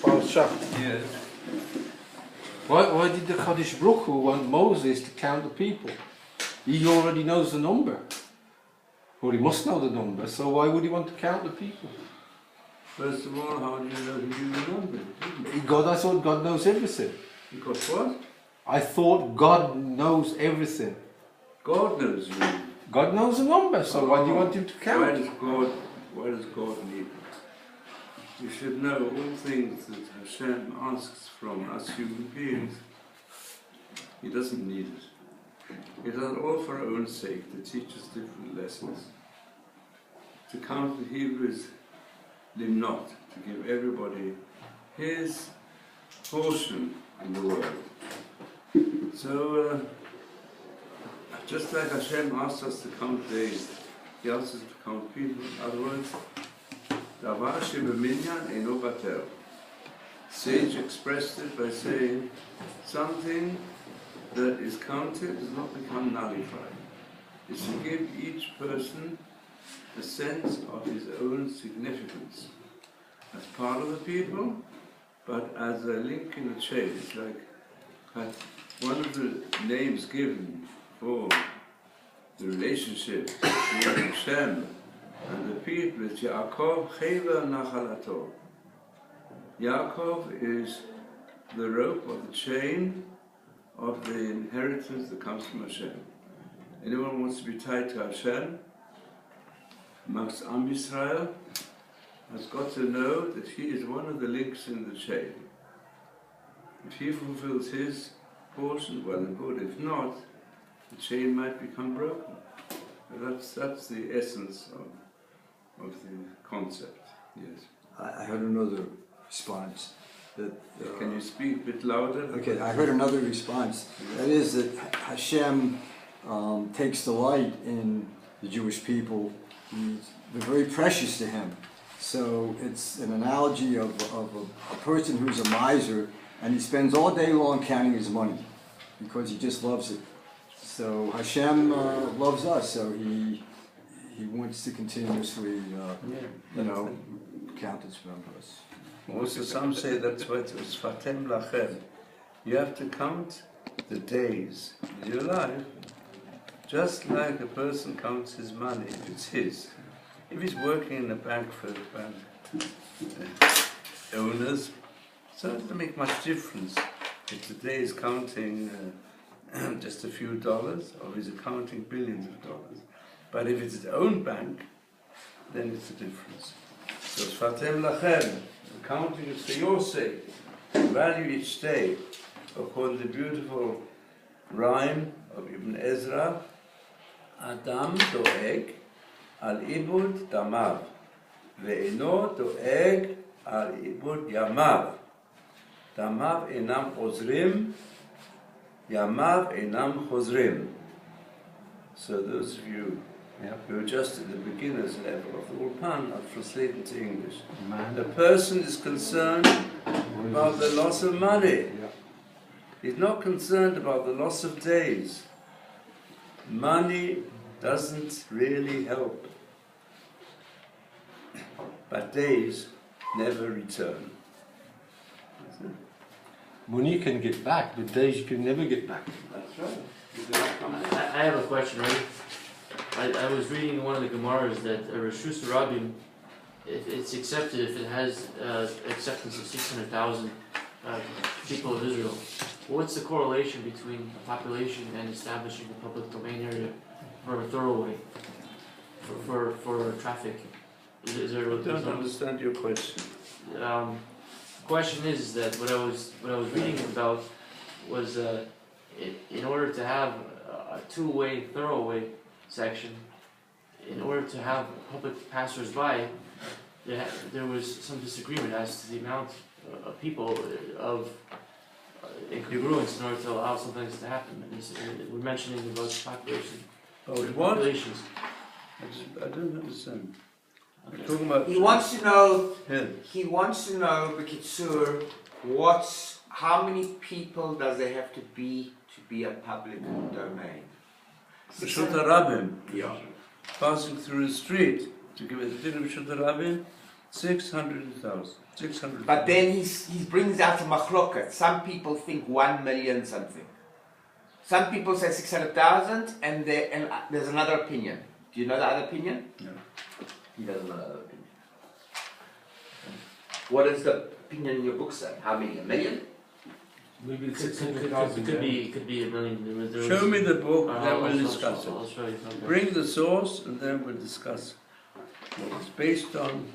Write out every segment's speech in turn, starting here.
parasha. Yes. Why did the Kadosh Baruch Hu want Moses to count the people? He already knows the number. Well, he must know the number, so why would he want to count the people? First of all, how do you know he remembered? I thought God knows everything. Because what? I thought God knows everything. God knows you. God knows the number, so why do you want him to count? Why does God need it? You should know all things that Hashem asks from us human beings. He doesn't need it. He does it all for our own sake, to teach us different lessons. To count the Hebrews, limnot, to give everybody his portion in the world. So, just like Hashem asked us to count days, He asks us to count people. In other words, davar shebeminyan eino batel. Sage expressed it by saying, something that is counted does not become nullified. It's to give each person a sense of his own significance as part of the people, but as a link in the chain. It's like one of the names given for the relationship between Hashem and the people is Yaakov Cheva Nachalato. Yaakov is the rope of the chain of the inheritance that comes from Hashem. Anyone wants to be tied to Hashem, amongst Am Yisrael, has got to know that he is one of the links in the chain. If he fulfills his portion, well and good. If not, the chain might become broken. That's the essence of the concept. Yes. I heard another response. Can you speak a bit louder? Okay, I heard another response. That is that Hashem takes delight in the Jewish people. They're very precious to him. So it's an analogy of a person who's a miser, and he spends all day long counting his money because he just loves it. So Hashem loves us, so he wants to continuously, count his members. Also, some say that's why it was Fatem Lachem. You have to count the days in your life, just like a person counts his money if it's his. If he's working in a bank for the bank owners, so it doesn't make much difference if the day is counting just a few dollars, or is it counting billions of dollars. But if it's his own bank, then it's a difference. So it's Fatem Lachem, counting is for your sake. Value each day, according to the beautiful rhyme of Ibn Ezra, Adam doeg al ibud damav, ve'eno doeg al ibud yamav. Damav enam ozrim, Yamav enam chozrim. So those of you who are just at the beginner's level of the Ulpan, I'll translate into English. The person is concerned about the loss of money. He's not concerned about the loss of days. Money doesn't really help. But days never return. Money you can get back, but days you can never get back. That's right. I have a question, right? I was reading in one of the Gemaras that Reshus Rabbim, it's accepted if it has acceptance of 600,000 people of Israel. What's the correlation between a population and establishing a public domain area for a thoroughway, for traffic? Is there I don't understand your question. Question is that what I was reading about was in order to have a two-way thoroughway section, in order to have public passers-by, there was some disagreement as to the amount of people of incongruence in order to allow some things to happen. And we're mentioning about population. Oh, what? Populations. I don't understand. Okay. Talking about He wants to know. Yeah. He wants to know, B'Kitzur, how many people does there have to be a public domain? Reshut HaRabim, Yeah. passing through the street to give it the din of Reshut HaRabim, 600,000. 600. But then he brings out a machloket. Some people think 1 million something. Some people say 600,000, and there's another opinion. Do you know the other opinion? No. He doesn't know that opinion. What does the opinion in your book say? How many? 1 million? Maybe it's Could 600,000. be a million. There Show was- me the book, then I'll we'll discuss I'll it. show you. Okay. Bring the source, and then we'll discuss what it's based on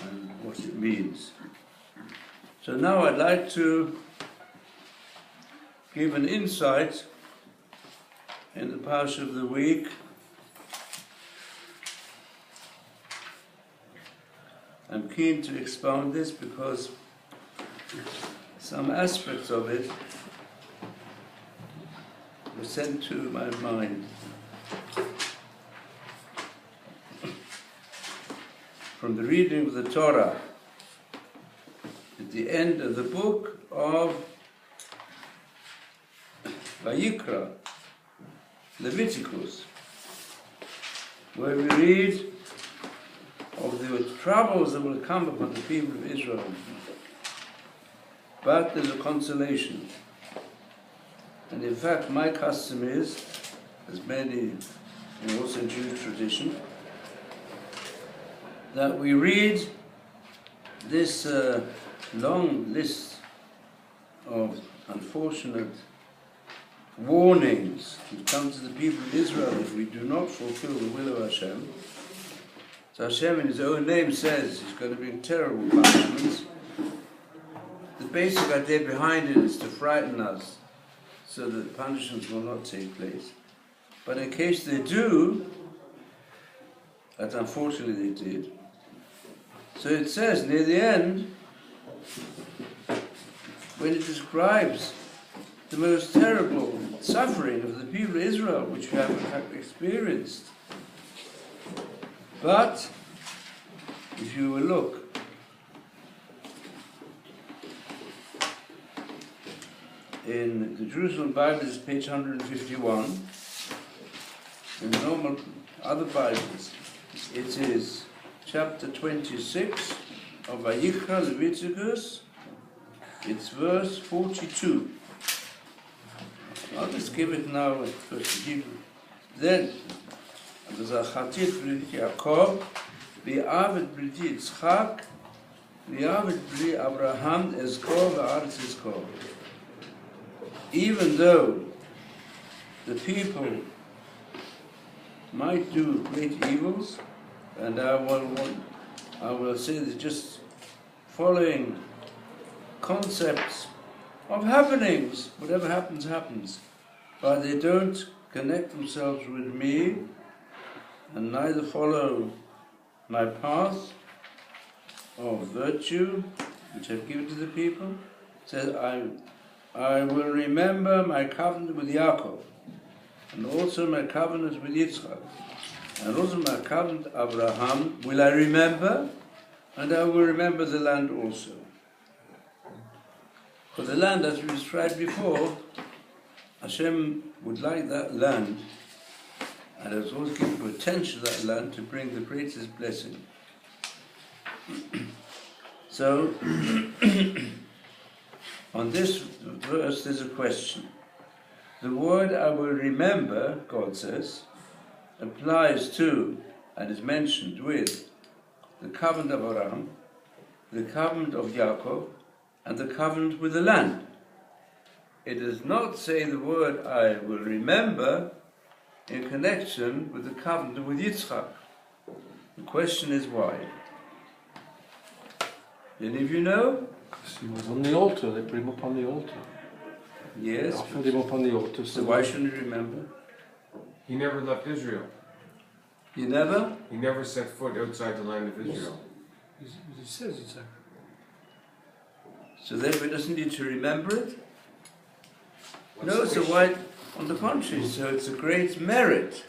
and what it means. So now I'd like to give an insight in the Parsha of the week. I'm keen to expound this because some aspects of it were sent to my mind from the reading of the Torah at the end of the book of Vayikra, Leviticus, where we read of the troubles that will come upon the people of Israel. But there's a consolation. And in fact, my custom is, as many in also in Jewish tradition, that we read this long list of unfortunate warnings that come to the people of Israel if we do not fulfill the will of Hashem. So Hashem in His own name says He's going to bring terrible punishments. The basic idea behind it is to frighten us so that punishments will not take place. But in case they do, as unfortunately they did, so it says near the end, when it describes the most terrible suffering of the people of Israel, which we have in fact experienced. But if you will look in the Jerusalem Bible, it's page 151. In normal other Bibles, it is chapter 26 of Vayikra, Leviticus. It's verse 42. I'll just give it now first Hebrew. Then, Zachatit Brit Yaakov, V'avet Brit Yitzchak, V'avet Brit Abraham, Ezkor V'aretz Ezkor. Even though the people might do great evils, and I will say that just following concepts of happenings, whatever happens, happens, but they don't connect themselves with me and neither follow my path of virtue, which I've given to the people. It says, I will remember my covenant with Yaakov, and also my covenant with Yitzchak, and also my covenant with Abraham will I remember, and I will remember the land also. For the land, as we described before, Hashem would like that land, and has always given potential to that land to bring the greatest blessing. So, on this verse there's a question. The word I will remember, God says, applies to and is mentioned with the covenant of Abraham, the covenant of Yaakov, and the covenant with the land. It does not say the word I will remember in connection with the covenant with Yitzchak. The question is why? Any of you know? Because he was on the altar, they put him up on the altar. Yes. They offered him up on the altar. So why shouldn't you remember? He never left Israel. You never? He never set foot outside the land of Israel. He says it's a... So therefore he doesn't need to remember it? No, so why? On the contrary, so it's a great merit.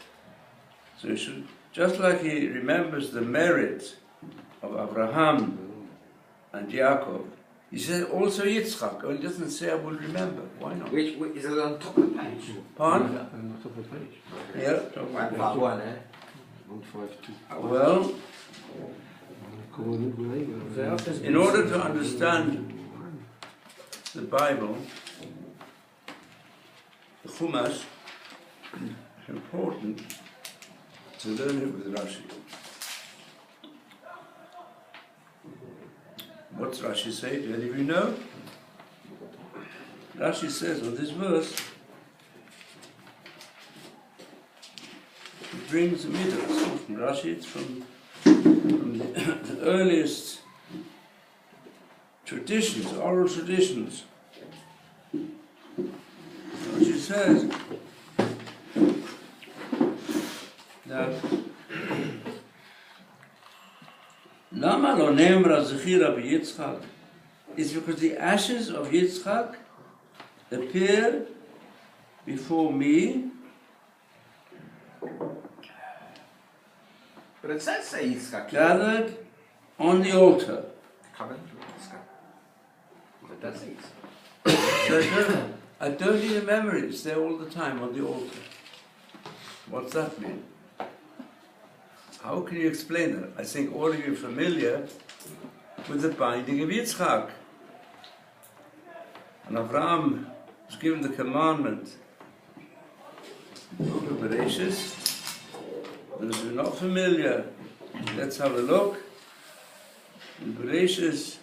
So he should, just like he remembers the merit of Abraham and Yaakov, he says also Yitzchak. He doesn't say I will remember. Why not? Which is it on top of the page? Pardon? On the top of the page. Yeah. 151, eh? 152. Well, In order to understand the Bible, the Chumash, it's important to learn it with Rashi. What's Rashi say? Do any of you know? Rashi says on this verse, it brings a midrash. It's not from Rashi, it's from the earliest traditions, oral traditions. Rashi says that Lama lo nemra zechira b'Yitzchak is because the ashes of Yitzchak appear before me. But it says say Yitzchak. Gathered on the altar. Covenant with Yitzchak. But that's Yitzchak. So I don't need a memory, it's there all the time on the altar. What's that mean? How can you explain that? I think all of you are familiar with the binding of Yitzchak. And Abraham was given the commandment. Book of Bereshit. Those who are not familiar, let's have a look. In Bereshit,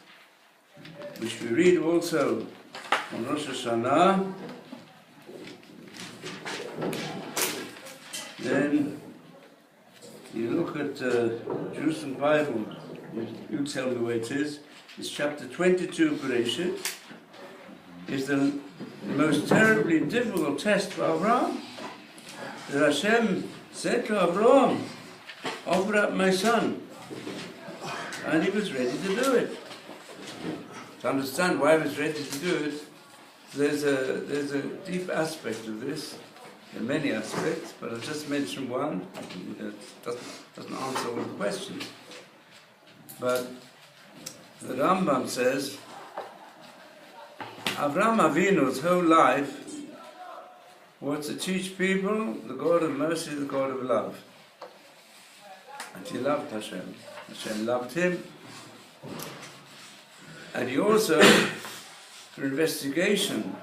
which we read also on Rosh Hashanah, then you look at Jerusalem Bible, you tell me where it is. It's chapter 22 Bereshit. Is the most terribly difficult test for Abraham. That Hashem said to Abraham, offer up my son. And he was ready to do it. To understand why he was ready to do it, there's a deep aspect of this. There are many aspects, but I'll just mention one. It doesn't answer all the questions. But the Rambam says, Avraham Avinu's whole life was to teach people the God of mercy, the God of love. And he loved Hashem. Hashem loved him. And he also, through investigation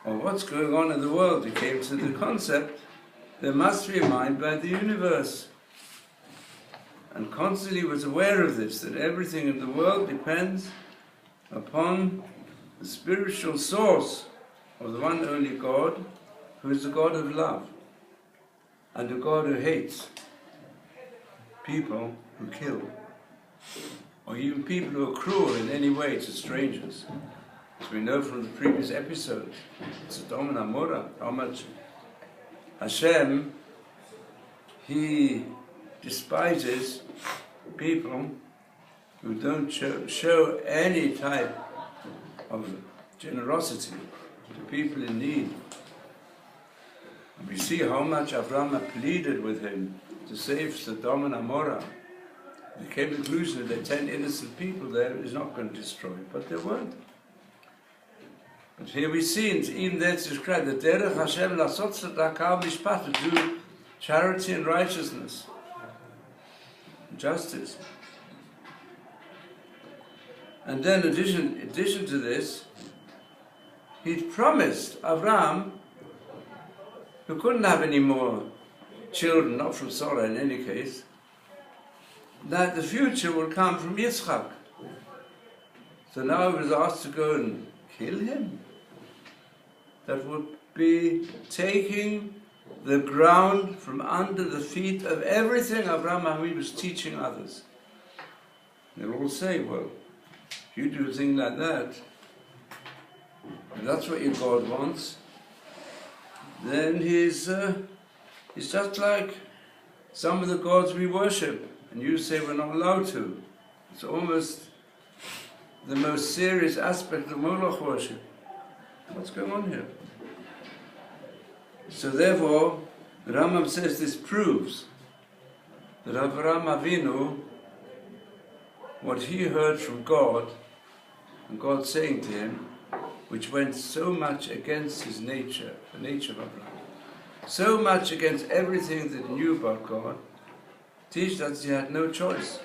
of what's going on in the world, he came to the concept there must be a mind by the universe. And constantly was aware of this, that everything in the world depends upon the spiritual source of the one only God, who is the God of love, and the God who hates people who kill, or even people who are cruel in any way to strangers. As we know from the previous episode, Sodom and Gomorrah, how much Hashem, he despises people who don't show any type of generosity to people in need. And we see how much Abraham pleaded with him to save Sodom and Gomorrah. They came to the conclusion that 10 innocent people there is not going to destroy, but they weren't. But here we see, even there it's described, that Derech Hashem lasot tzedakah mishpat, to do charity and righteousness, justice. And then in addition to this, he'd promised Abraham, who couldn't have any more children, not from Sarah in any case, that the future will come from Yitzchak. So now he was asked to go and kill him. That would be taking the ground from under the feet of everything Abraham Avinu was teaching others. They'll all say, well, if you do a thing like that, if that's what your God wants, then he's just like some of the gods we worship, and you say we're not allowed to. It's almost the most serious aspect of Moloch worship. What's going on here? So therefore, the Rambam says this proves that Avraham Avinu, what he heard from God, and God saying to him, which went so much against his nature, the nature of Abraham, so much against everything that he knew about God, teach that he had no choice.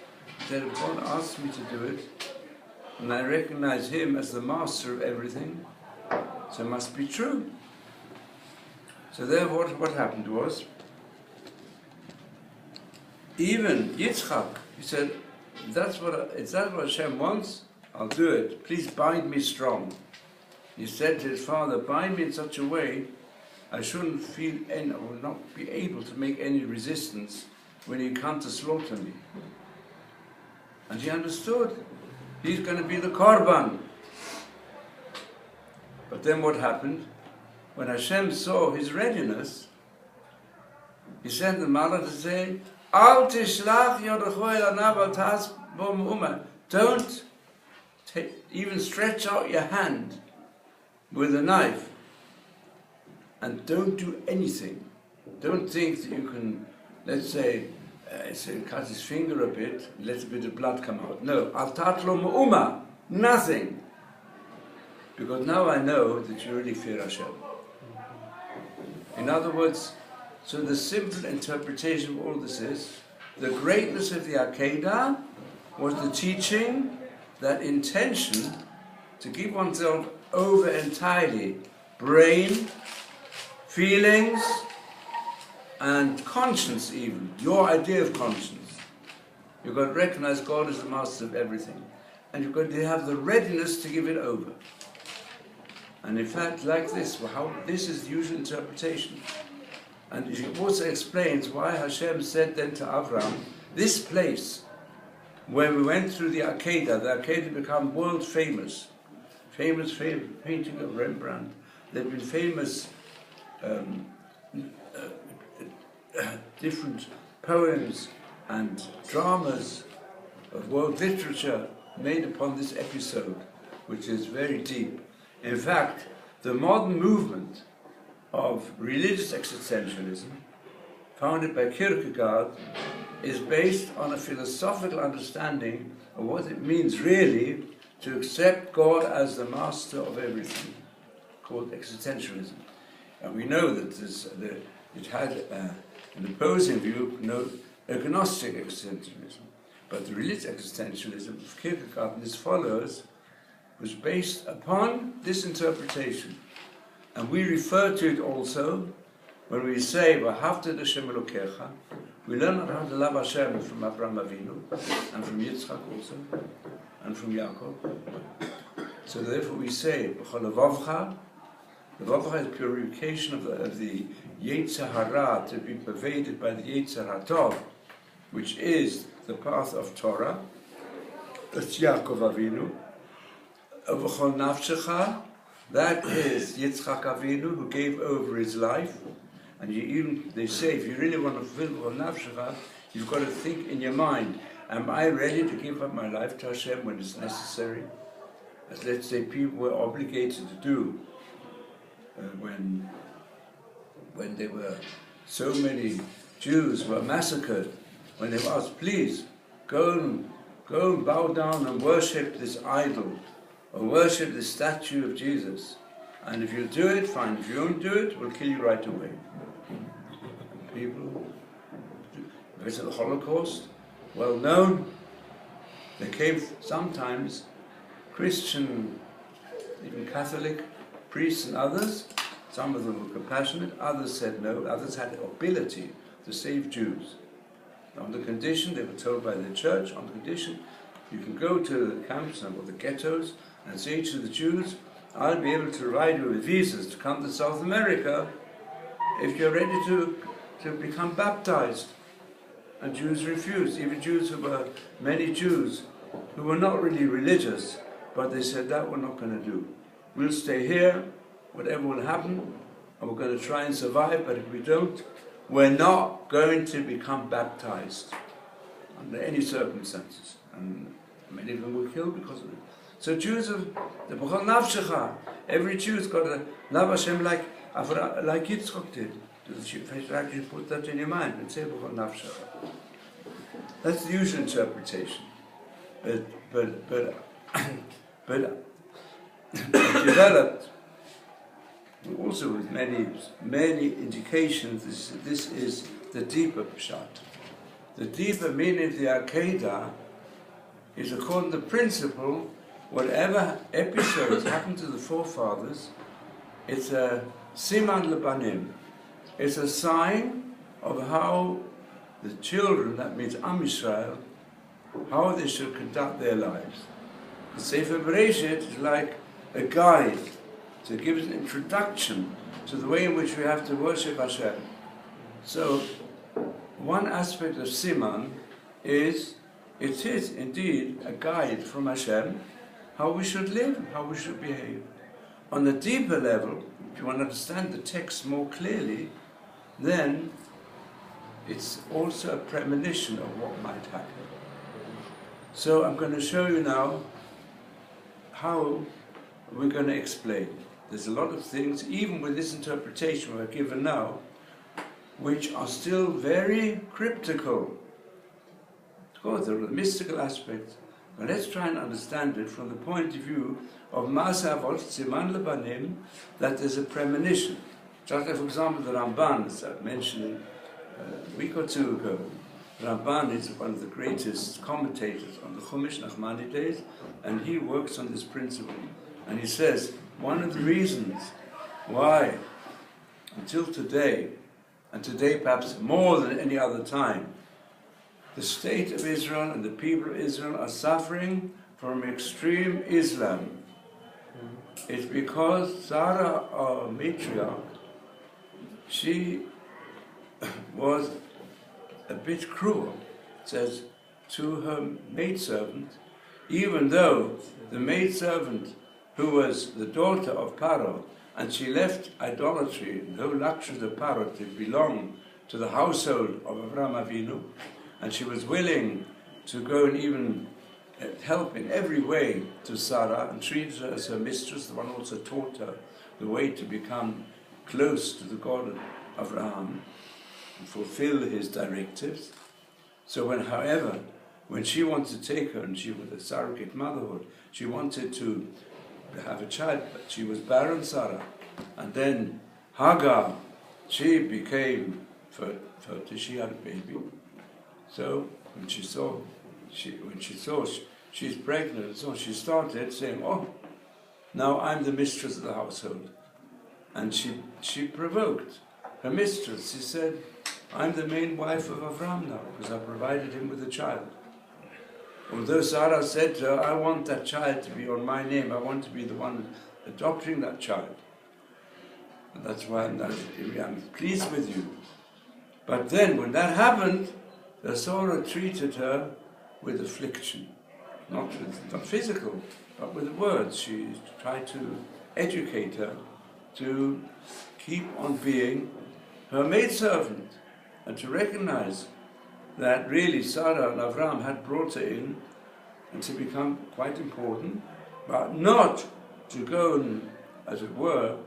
that if God asks me to do it, and I recognize Him as the master of everything, so it must be true. So there what happened was, even Yitzchak, he said, if that's what Hashem wants, I'll do it. Please bind me strong. He said to his father, bind me in such a way I shouldn't feel I will not be able to make any resistance when you come to slaughter me. And he understood. He's going to be the korban. But then what happened? When Hashem saw his readiness, he sent the Malach to say, Al tishlach yodecho el anav al tas bo me'uma. Don't even stretch out your hand with a knife, and don't do anything. Don't think that you can, let's say cut his finger a bit, let a bit of blood come out. No, al tatlo me'uma, nothing. Because now I know that you really fear Hashem. In other words, so the simple interpretation of all this is, the greatness of the Akedah was the teaching that intention to give oneself over entirely, brain, feelings, and conscience even, your idea of conscience. You've got to recognize God as the master of everything. And you've got to have the readiness to give it over. And in fact, like this, this is the usual interpretation. And it also explains why Hashem said then to Abraham, this place, where we went through the Akedah became world famous. Famous painting of Rembrandt. There have been famous different poems and dramas of world literature made upon this episode, which is very deep. In fact, the modern movement of religious existentialism, founded by Kierkegaard, is based on a philosophical understanding of what it means really to accept God as the master of everything, called existentialism. And we know that it had an opposing view, agnostic existentialism. But the religious existentialism of Kierkegaard and his followers was based upon this interpretation. And we refer to it also when we say, V'ahavta Hashem Elokecha. We learn how to love Hashem from Abraham Avinu, and from Yitzchak also, and from Yaakov. So therefore we say, B'chol levavcha. Levavcha is purification of the Yetzer Hara, to be pervaded by the Yetzer HaTov, which is the path of Torah. That's Yaakov Avinu. V'chol nafshecha, that is Yitzchak Avinu, who gave over his life. And they say, if you really want to fulfill nafshecha, you've got to think in your mind, am I ready to give up my life to Hashem when it's necessary? As let's say people were obligated to do when there were so many Jews were massacred, when they were asked, please, go and bow down and worship this idol, or worship the statue of Jesus. And if you do it, fine. If you don't do it, we'll kill you right away. People, because of the Holocaust, well known, there came sometimes Christian, even Catholic priests and others. Some of them were compassionate, others said no, others had the ability to save Jews. On the condition, they were told by the church, on the condition, you can go to the camps or the ghettos and say to the Jews, I'll be able to provide you with visas to come to South America if you're ready to become baptized. And Jews refused, even many Jews who were not really religious, but they said that we're not going to do. We'll stay here, whatever will happen, and we're going to try and survive, but if we don't, we're not going to become baptized under any circumstances. And many of them were killed because of it. So Jews have the B'chol nafshecha. Every Jew's got to love Hashem like Yitzchak did. You put that in your mind and say B'chol nafshecha. That's the usual interpretation. But developed also with many indications. This is the deeper pshat. The deeper meaning of the Akedah is according to the principle, whatever episodes happen to the forefathers, it's a siman lebanim. It's a sign of how the children, that means Am Yisrael, how they should conduct their lives. The Sefer Bereshit is like a guide to give us an introduction to the way in which we have to worship Hashem. So, one aspect of Siman is, it is indeed a guide from Hashem, how we should live, how we should behave. On the deeper level, if you want to understand the text more clearly, then it's also a premonition of what might happen. So I'm going to show you now how we're going to explain. There's a lot of things, even with this interpretation we're given now, which are still very cryptical. Of course, there are the mystical aspects, but let's try and understand it from the point of view of Ma'aseh Avot, Siman Lebanim, that there's a premonition. Just like, for example, the Ramban, as I mentioned a week or two ago. Ramban is one of the greatest commentators on the Chumash Nachmanides, and he works on this principle. And he says, one of the reasons why, until today, and today perhaps more than any other time, the state of Israel and the people of Israel are suffering from extreme Islam. It's because Sarah, our matriarch, she was a bit cruel, it says, to her maidservant, even though the maidservant, who was the daughter of Paro, and she left idolatry, no luxury of Paro, to belong to the household of Avraham Avinu, and she was willing to go and even help in every way to Sarah, and treated her as her mistress. The one also taught her the way to become close to the God of Avraham and fulfill his directives. So however, when she wanted to take her, and she was a surrogate motherhood, she wanted to have a child, but she was barren, Sarah. And then Hagar, she became fertile, she had a baby. So when she saw she's pregnant, so she started saying, "Oh, now I'm the mistress of the household." And she provoked her mistress. She said, "I'm the main wife of Avram now, because I provided him with a child." Although Sarah said to her, "I want that child to be on my name, I want to be the one adopting that child. And that's why I'm pleased with you." But then when that happened, the Sarah treated her with affliction. Not physical, but with words. She tried to educate her to keep on being her maidservant, and to recognize that really Sarah and Avram had brought her in and to become quite important, but not to go and, as it were,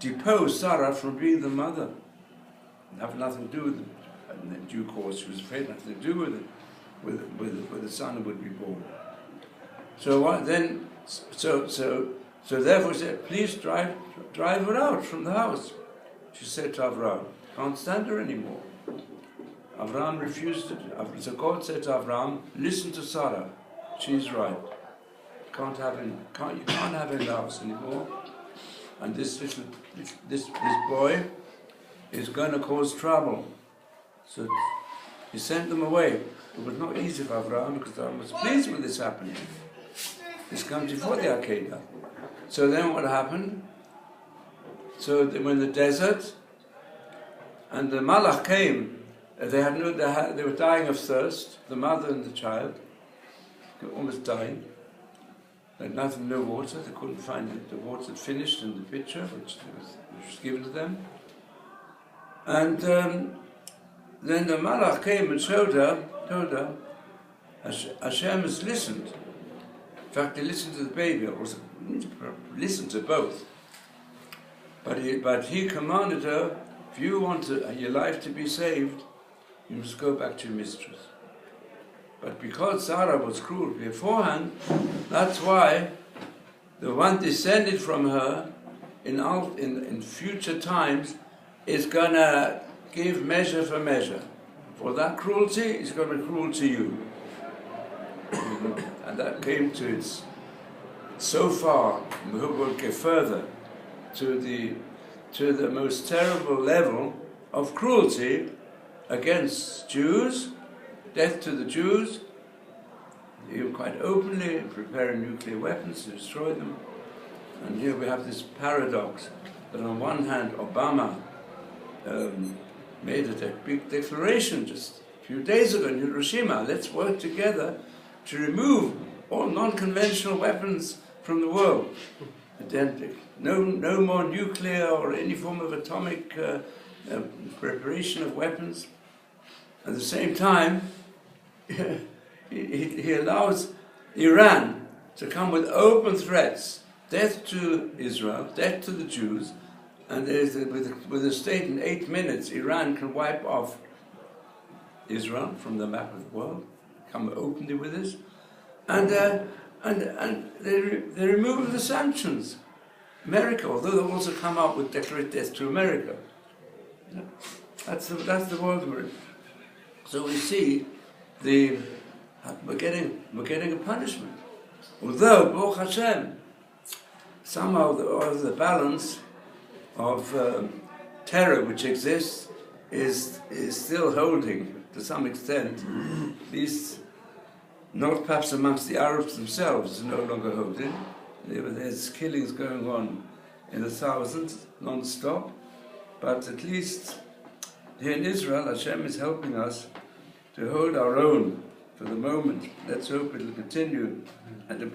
depose Sarah from being the mother and have nothing to do with it. And in due course, she was afraid nothing to do with it, with the son who would be born. So what then? So therefore, she said, "Please drive her out from the house." She said to Avram, "Can't stand her anymore." Avram refused it. So God said to Avram, "Listen to Sarah. She's right. You can't have her in the house anymore. And this boy is going to cause trouble." So he sent them away. It was not easy for Avram, because Avram was pleased with this happening. This comes before the Akedah. So then what happened? So they were in the desert, and the Malach came. They were dying of thirst, the mother and the child, almost dying. They had nothing, no water. They couldn't find it. The water had finished in the pitcher, which was given to them. And then the Malach came and told her, Hashem has listened. In fact, he listened to the baby. Also listened to both. But he commanded her, if you want your life to be saved, you must go back to your mistress. But because Sarah was cruel beforehand, that's why the one descended from her in future times is going to give measure for measure. For that cruelty, it's going to be cruel to you. and that came to its, so far, we will go further, to the most terrible level of cruelty against Jews, death to the Jews, even quite openly preparing nuclear weapons to destroy them. And here we have this paradox that on one hand Obama made a big declaration just a few days ago in Hiroshima, let's work together to remove all non-conventional weapons from the world. No more nuclear or any form of atomic preparation of weapons. At the same time, he allows Iran to come with open threats, death to Israel, death to the Jews, and with a state in 8 minutes, Iran can wipe off Israel from the map of the world, come openly with this, and they remove the sanctions. America, although they've also come out with declared death to America. That's the world we're in. So we see we're getting a punishment. Although, Baruch Hashem, somehow the balance of terror which exists is still holding to some extent, at least not perhaps amongst the Arabs themselves, is no longer holding. There's killings going on in the thousands, non-stop, but at least here in Israel, Hashem is helping us to hold our own for the moment. Let's hope it'll continue, and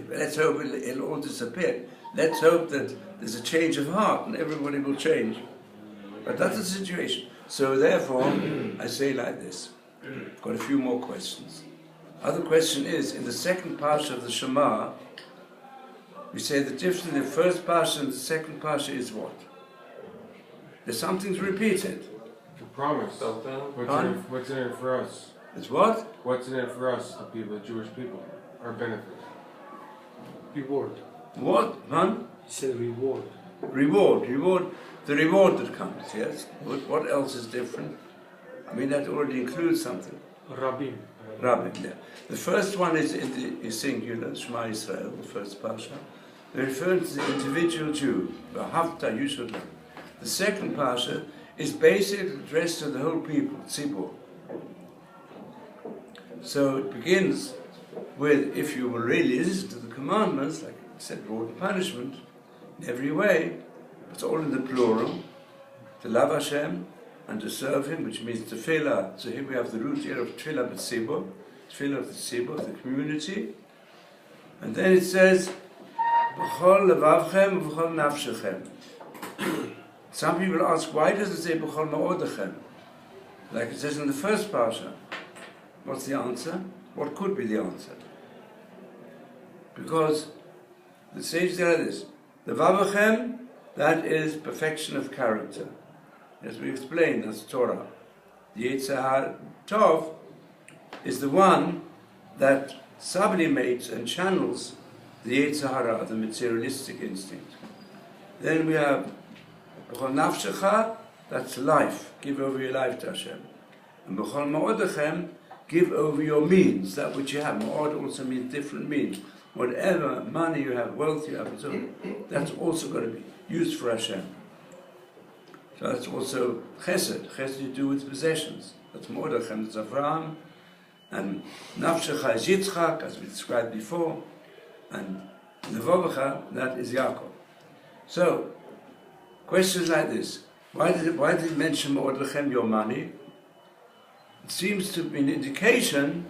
let's hope it'll all disappear. Let's hope that there's a change of heart and everybody will change. But that's the situation. So therefore, I say like this. I've got a few more questions. Other question is, in the second parsha of the Shema, we say the difference in the first parsha and the second parsha is what? There's something's repeated. The promise. What's in it for us? It's what? What's in it for us, the people, the Jewish people? Our benefit. Reward. What, man? He said reward. Reward. The reward that comes, yes? What else is different? I mean, that already includes something. Rabbim. Rabbim, yeah. The first one is singular, Shema Israel, the first parsha. They're referring to the individual Jew. V'ahavta, you should love. The second parsha is basically addressed to the whole people, tzibur. So it begins with, if you will really listen to the commandments, like I said, reward and punishment, in every way, it's all in the plural, to love Hashem and to serve Him, which means tefillah. So here we have the root here of tefillah b'tzibur, tefillah of the tzibur, the community. And then it says, b'chol levavchem v'chol nafshechem. Some people ask, why does it say b'chol ma'odechem? Like it says in the first parsha. What's the answer? What could be the answer? Because the sages say this, the vavachem, that is perfection of character. As we explained, that's Torah. The Yitzhar Tov is the one that sublimates and channels the Yitzhara, the materialistic instinct. Then we have B'chol nafshecha, that's life. Give over your life to Hashem. And B'chol ma'odechem, give over your means, that which you have. Ma'od also means different means. Whatever money you have, wealth you have, and so on, that's also got to be used for Hashem. So that's also chesed. Chesed you do with possessions. That's ma'odechem, that's Avraham. And nafshecha is Yitzchak, as we described before. And levovecha, that is Yaakov. So, questions like this. Why did it mention ma'odechem, your money? It seems to be an indication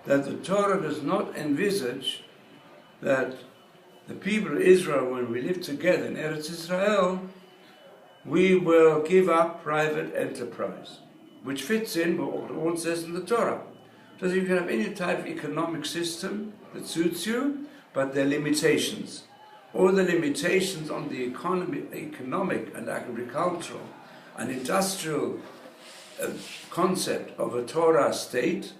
that the Torah does not envisage that the people of Israel, when we live together in Eretz Israel, we will give up private enterprise, which fits in what all says in the Torah. So you can have any type of economic system that suits you, but there are limitations. All the limitations on the economic and agricultural and industrial concept of a Torah state,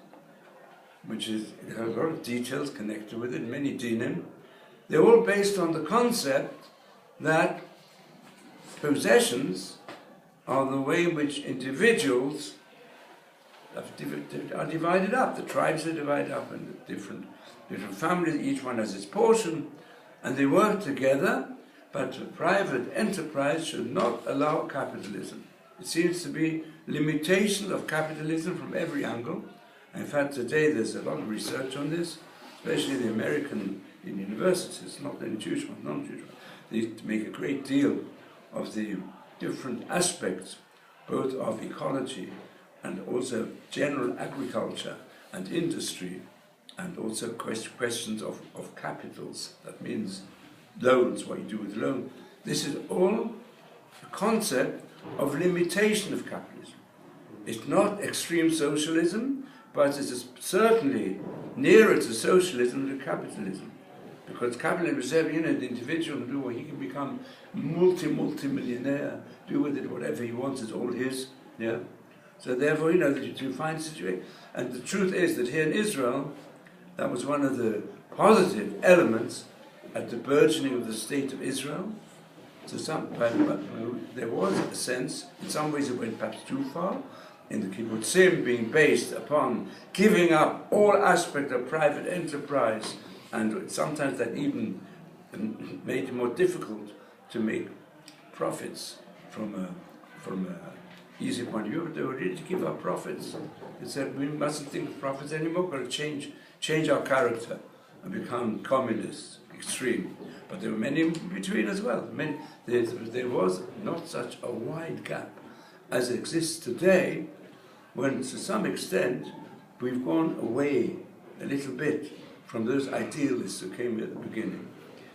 which has a lot of details connected with it, many dinim, they're all based on the concept that possessions are the way in which individuals are divided up. The tribes are divided up into different families. Each one has its portion, and they work together. But private enterprise should not allow capitalism. It seems to be limitations of capitalism from every angle. In fact, today there's a lot of research on this, especially the American universities, not the Jewish ones, non-Jewish ones. They make a great deal of the different aspects, both of ecology and also general agriculture and industry, and also questions of capitals. That means loans, what you do with loan. This is all a concept of limitation of capitalism. It's not extreme socialism, but it is certainly nearer to socialism than capitalism. Because capitalism is every the individual can do what he can become multi-millionaire, do with it whatever he wants, it's all his. Yeah. So therefore, to find a situation. And the truth is that here in Israel, that was one of the positive elements at the burgeoning of the state of Israel. So there was a sense, in some ways it went perhaps too far, in the kibbutzim being based upon giving up all aspects of private enterprise, and sometimes that even made it more difficult to make profits from a easy point of view. But they were ready to give up profits. They said, we mustn't think of profits anymore, we've got to change our character and become communists, extreme. But there were many in between as well. There was not such a wide gap as exists today, when to some extent we've gone away a little bit from those idealists who came at the beginning.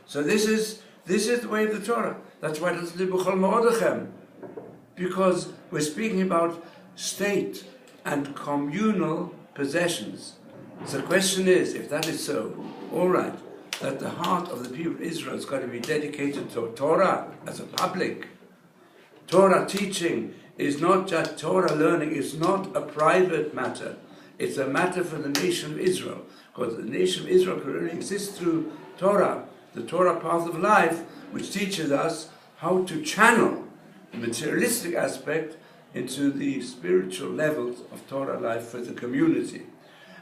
So this is the way of the Torah. That's why it doesn't do b'chol ma'odechem, because we're speaking about state and communal possessions. So the question is, if that is so, all right, that the heart of the people of Israel has got to be dedicated to Torah as a public. Torah teaching is not just Torah learning, it's not a private matter. It's a matter for the nation of Israel. Because the nation of Israel can only exist through Torah, the Torah path of life, which teaches us how to channel the materialistic aspect into the spiritual levels of Torah life for the community.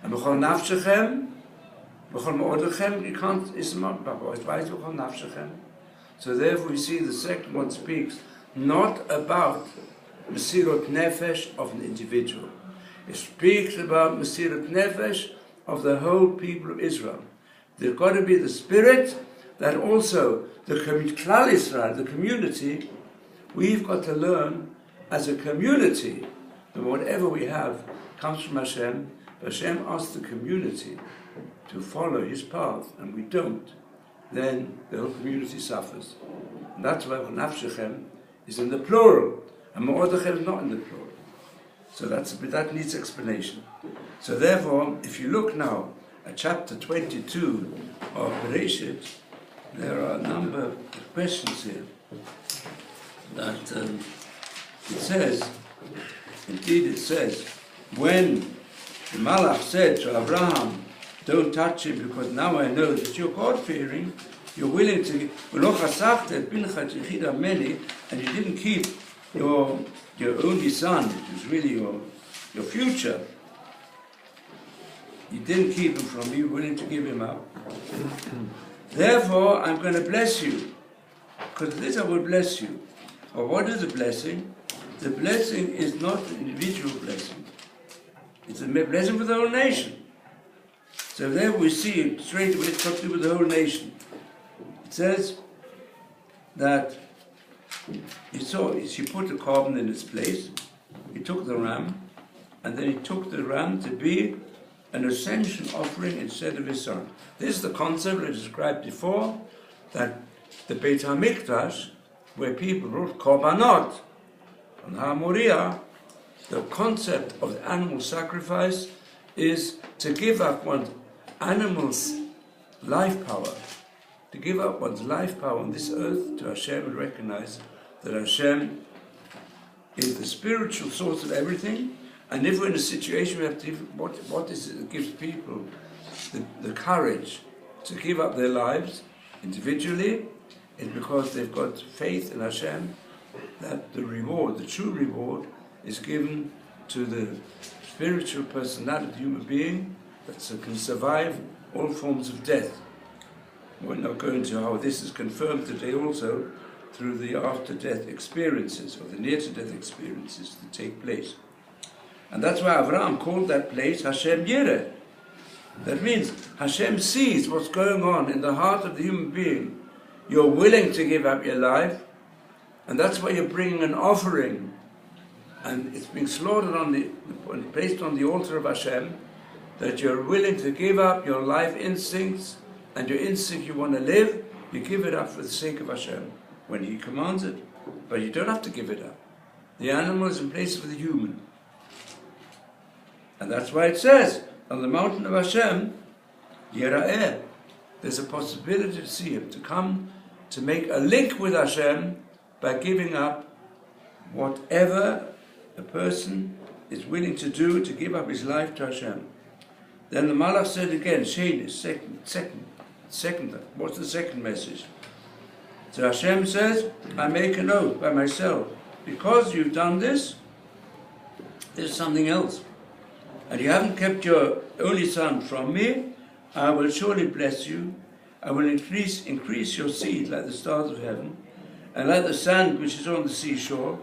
And b'chol nafshechem, b'chol ma'odechem, you can't, it's not b'chol nafshechem. So therefore we see the second one speaks not about Mesirut Nefesh of an individual. It speaks about Mesirut Nefesh of the whole people of Israel. There's got to be the spirit that also the Klal Israel, the community, we've got to learn as a community that whatever we have comes from Hashem. Hashem asks the community to follow His path, and we don't, then the whole community suffers. And that's why Nafshechem is in the plural, and Ma'odechem is not in the plural. So that needs explanation. So therefore, if you look now at chapter 22 of Bereshit, there are a number of questions here that it says, indeed it says, when the Malach said to Abraham, don't touch him because now I know that you're God-fearing, you're willing to, and you didn't keep your only son, which is really your future. You didn't keep him from me, you were willing to give him up. Therefore, I'm going to bless you. Because this I will bless you. Or what is a blessing? The blessing is not an individual blessing. It's a blessing for the whole nation. So there we see straight away it's got to do with the whole nation. It says that she put the carbon in its place, he took the ram, and then he took the ram to be an ascension offering instead of his son. This is the concept I described before, that the Beit HaMikdash, where people wrote korbanot on Har Moriah, the concept of the animal sacrifice is to give up one's animal's life power, to give up one's life power on this earth to Hashem and recognize that Hashem is the spiritual source of everything. And if we're in a situation we have to, what is it that gives people the courage to give up their lives individually? It's because they've got faith in Hashem that the reward, the true reward, is given to spiritual personality, human being, that can survive all forms of death. We're not going to how this is confirmed today also through the after-death experiences, or the near-to-death experiences that take place. And that's why Avraham called that place Hashem Yireh. That means Hashem sees what's going on in the heart of the human being. You're willing to give up your life, and that's why you're bringing an offering, and it's being slaughtered placed on the altar of Hashem, that you're willing to give up your life instincts, and your instinct you want to live, you give it up for the sake of Hashem, when He commands it. But you don't have to give it up. The animal is in place of the human. And that's why it says, on the mountain of Hashem, Yera'eh, there's a possibility to see Him, to come, to make a link with Hashem by giving up whatever a person is willing to do to give up his life to Hashem. Then the Malach said again, Sheni, second, what's the second message? So Hashem says, I make an oath by myself, because you've done this, there's something else. And you haven't kept your only son from me, I will surely bless you. I will increase your seed like the stars of heaven, and like the sand which is on the seashore,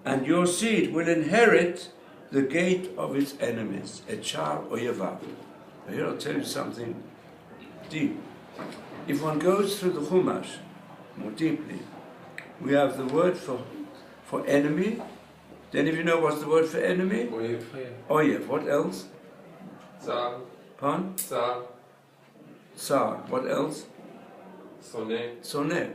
and your seed will inherit the gate of its enemies, Echar Oyevav. Now here I'll tell you something deep. If one goes through the Chumash more deeply, we have the word for enemy. Then if you know what's the word for enemy? Oyev. What else? Tsar. Pardon? Tsar. Tsar. What else? Soneh.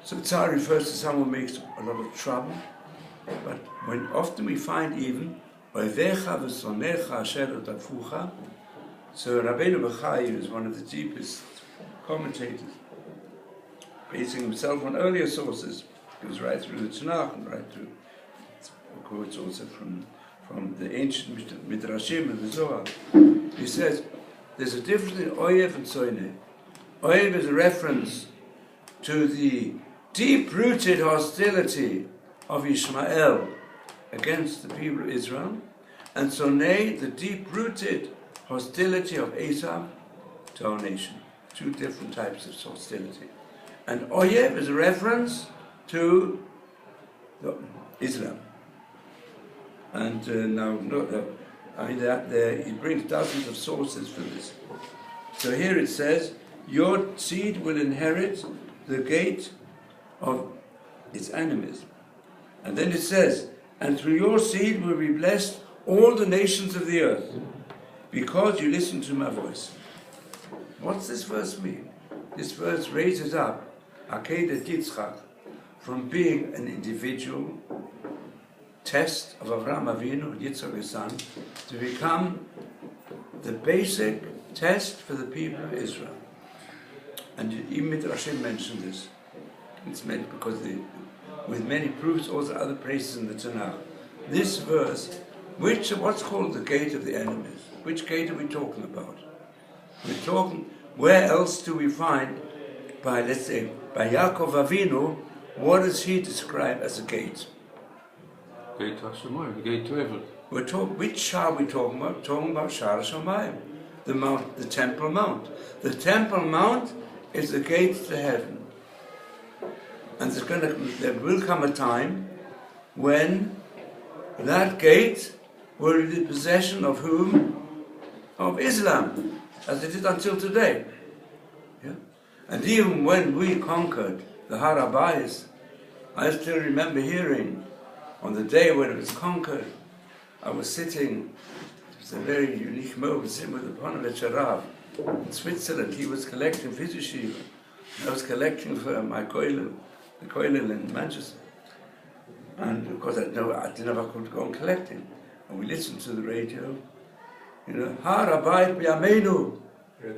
So Tsar refers to someone who makes a lot of trouble. But often we find even Oivecha v'sonecha asher tafucha. So Rabbeinu Bachai is one of the deepest commentators, basing himself on earlier sources. He was right through the Tanakh and right through quotes also from the ancient Midrashim and the Zohar. He says there's a difference in Oyev and Soineh. Oyev is a reference to the deep-rooted hostility of Ishmael against the people of Israel, and Sonei, the deep-rooted hostility of Esau to our nation. Two different types of hostility. And Oyev is a reference to Islam. And he brings dozens of sources for this. So here it says, your seed will inherit the gate of its enemies. And then it says, and through your seed will be blessed all the nations of the earth, because you listen to my voice. What's this verse mean? This verse raises up Akedat Yitzchak from being an individual test of Avraham Avinu, Yitzchak his son, to become the basic test for the people of Israel. And even Midrashim mentioned this. It's meant because with many proofs, also other places in the Tanakh. This verse, what's called the gate of the enemies? Which gate are we talking about? We're talking, where else do we find, by Yaakov Avinu, what does he describe as a gate? Gate to Hashemayim, the gate to heaven. Which are we talking about? Talking about Shar Hashemayim, the mount, the Temple Mount. The Temple Mount is the gate to heaven. And there will come a time when that gate will be the possession of whom? Of Islam, as it is until today. Yeah? And even when we conquered the Harabayis, I still remember hearing on the day when it was conquered, I was sitting, it was a very unique moment, sitting with the Ponovitch Rav in Switzerland. He was collecting for his yeshiva. I was collecting for my koilel, the koilel in Manchester. And of course I didn't know I could go on collecting. And we listened to the radio, Harabayit B'Yameinu,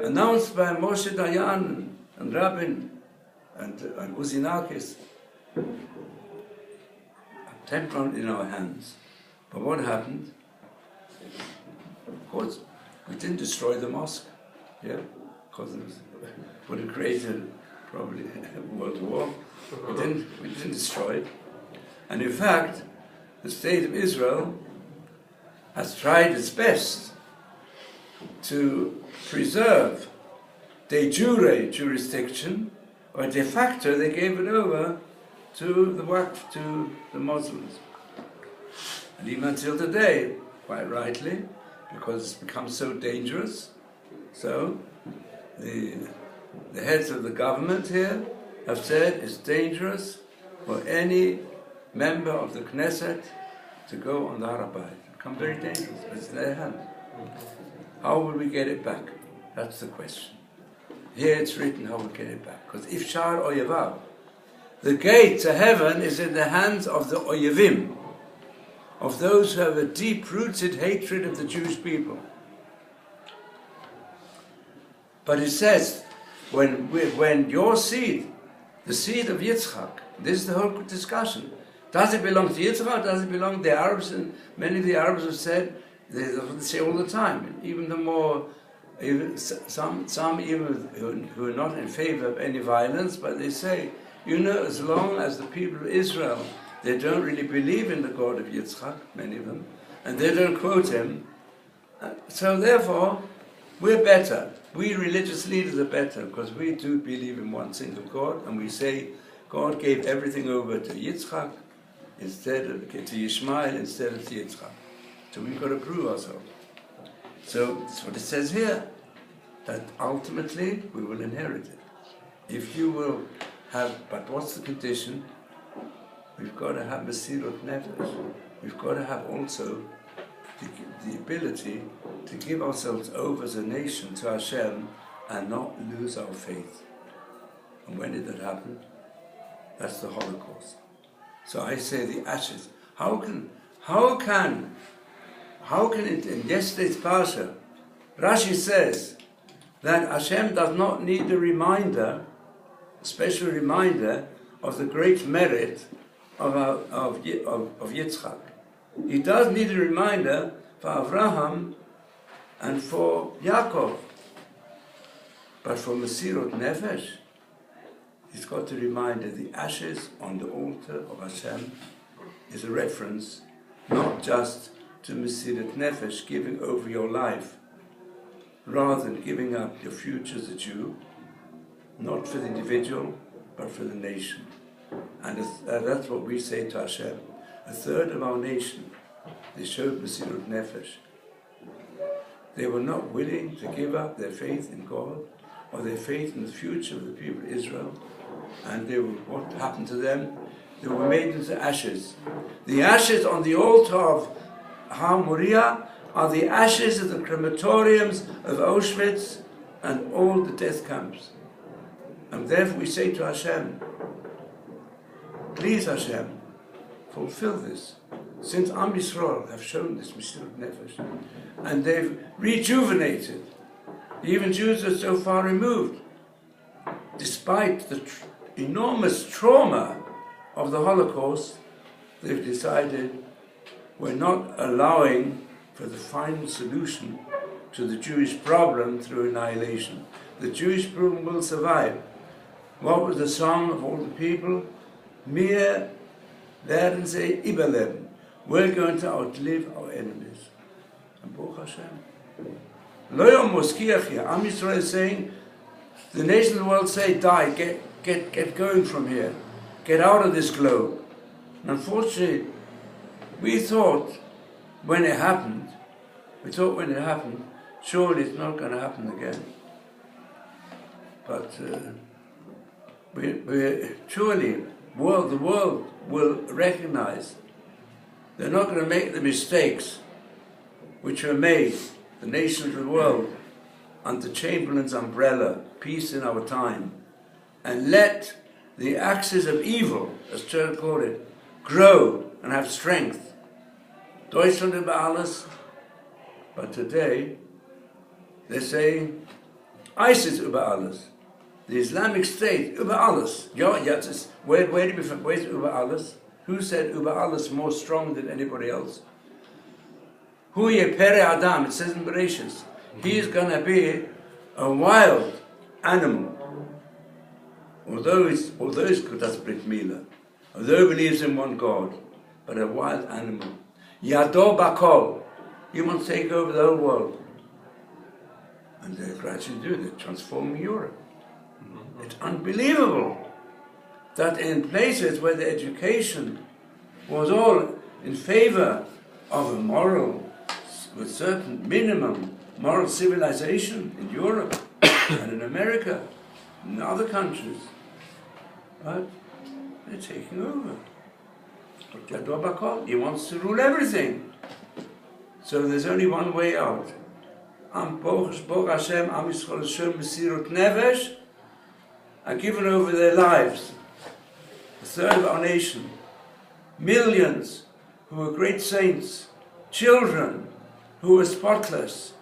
announced by Moshe Dayan and Rabin and Uzinakis. A temple in our hands. But what happened? Of course, we didn't destroy the mosque, because it would have created probably a world war. We didn't destroy it. And in fact, the state of Israel has tried its best to preserve de jure jurisdiction, but de facto they gave it over to the Waqf, to the Muslims. And even until today, quite rightly, because it's become so dangerous, so the heads of the government here have said it's dangerous for any member of the Knesset to go on the Harabait. It's become very dangerous, but it's in their hand. How will we get it back? That's the question. Here it's written how we get it back. Because if Shar Oyevav, the gate to heaven is in the hands of the Oyevim, of those who have a deep-rooted hatred of the Jewish people. But it says, when your seed, the seed of Yitzchak, this is the whole discussion. Does it belong to Yitzchak? Does it belong to the Arabs? And many of the Arabs have said, they say all the time, even the more, some even who are not in favor of any violence, but they say, as long as the people of Israel, they don't really believe in the God of Yitzchak, many of them, and they don't quote him, so therefore, we're better. We religious leaders are better, because we do believe in one single God, and we say God gave everything over to Yitzchak, to Yishmael instead of to Yitzchak. So we've got to prove ourselves. So that's what it says here, that ultimately we will inherit it. If you will have, but what's the condition? We've got to have Mesirut Nefesh. We've got to have also the ability to give ourselves over as a nation to Hashem and not lose our faith. And when did that happen? That's the Holocaust. So I say the ashes. How can it, in yesterday's Parsha, Rashi says that Hashem does not need a reminder, a special reminder of the great merit of Yitzchak. He does need a reminder for Avraham and for Yaakov. But for Mesirut Nefesh, he's got to remind that the ashes on the altar of Hashem is a reference not just to Mesirut Nefesh, giving over your life, rather than giving up your future as a Jew, not for the individual, but for the nation. And that's what we say to Hashem. A third of our nation, they showed Mesirut Nefesh. They were not willing to give up their faith in God or their faith in the future of the people of Israel. And what happened to them? They were made into ashes. The ashes on the altar of Har Moriah are the ashes of the crematoriums of Auschwitz and all the death camps. And therefore we say to Hashem, please Hashem, fulfill this. Since Am Yisrael have shown this Mesirut Nefesh, and they've rejuvenated, even Jews are so far removed, despite the enormous trauma of the Holocaust, they've decided we're not allowing for the final solution to the Jewish problem through annihilation. The Jewish problem will survive. What was the song of all the people? Wir werden sie überleben. We're going to outlive our enemies. And Baruch Hashem. Lo yom moskiach here. Am Yisrael is saying, the nations of the world say, die, get going from here. Get out of this globe. And unfortunately, we thought when it happened, surely it's not going to happen again. But surely the world will recognize they're not going to make the mistakes which were made, the nations of the world, under Chamberlain's umbrella, peace in our time, and let the axis of evil, as Church called it, grow and have strength. Deutschland über alles. But today, they say, ISIS über alles. The Islamic State über alles. Where's über alles? Who said über alles more strong than anybody else? Hu ye pere Adam, it says in Bereshis. He is going to be a wild animal. Although he does Brit Milah, although he believes in one God, but a wild animal. Yado bakol. He wants to take over the whole world. And they're gradually doing it, transforming Europe. It's unbelievable that in places where the education was all in favor of a moral, with certain minimum moral civilization in Europe and in America and in other countries, right? They're taking over. He wants to rule everything. So there's only one way out. Hashem, Am Yisrael, Hashem, Mesirut Nefesh, are given over their lives. A third of our nation, millions who are great saints, children who are spotless.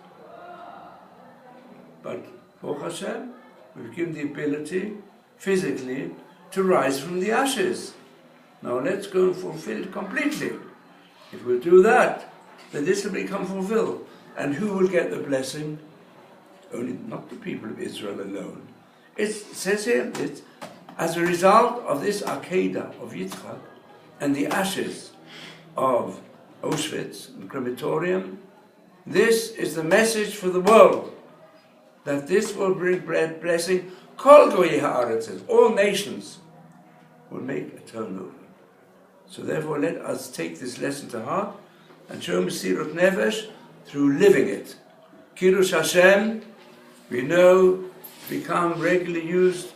But Baruch Hashem, we've given the ability physically to rise from the ashes. Now let's go and fulfill it completely. If we'll do that, then this will become fulfilled. And who will get the blessing? Only not the people of Israel alone. It says here, it's as a result of this Akedah of Yitzchak and the ashes of Auschwitz and crematorium, this is the message for the world, that this will bring blessing. Kol goyei haaretz, all nations will make a turnover. So therefore let us take this lesson to heart and show Mesirut Nefesh through living it. Kiddush Hashem, we know, become regularly used,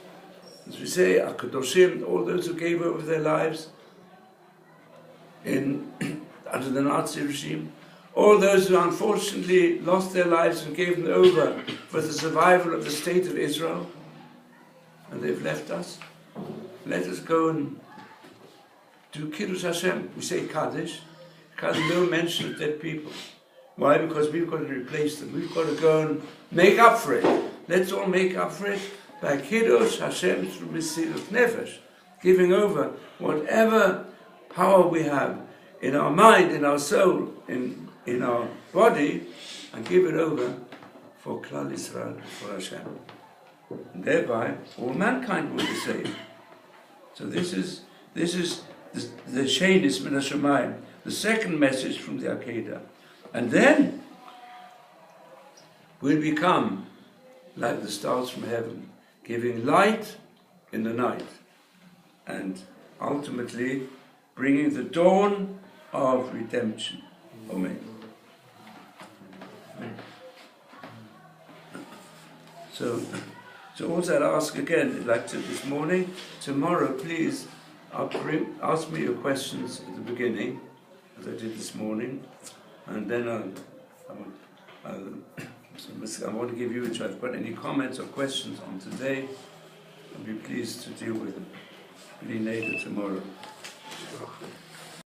as we say, HaKadoshim, all those who gave over their lives under the Nazi regime, all those who unfortunately lost their lives and gave them over for the survival of the state of Israel, and they've left us. Let us go and do Kiddush Hashem. We say Kaddish. Kaddish, no mention of dead people. Why? Because we've got to replace them. We've got to go and make up for it. Let's all make up for it by Kiddush Hashem through Mesirut Nefesh, giving over whatever power we have in our mind, in our soul, in our body, and give it over for Klal Yisrael, for Hashem. And thereby, all mankind will be saved. So this is the Sheinis Min HaShamayim, the second message from the Akedah. And then we'll become like the stars from heaven, giving light in the night, and ultimately bringing the dawn of redemption. Amen. So also I'd ask again, like this morning, tomorrow please ask me your questions at the beginning, as I did this morning, and then I want to give you, if I've got any comments or questions on today, I'll be pleased to deal with them. Really later tomorrow.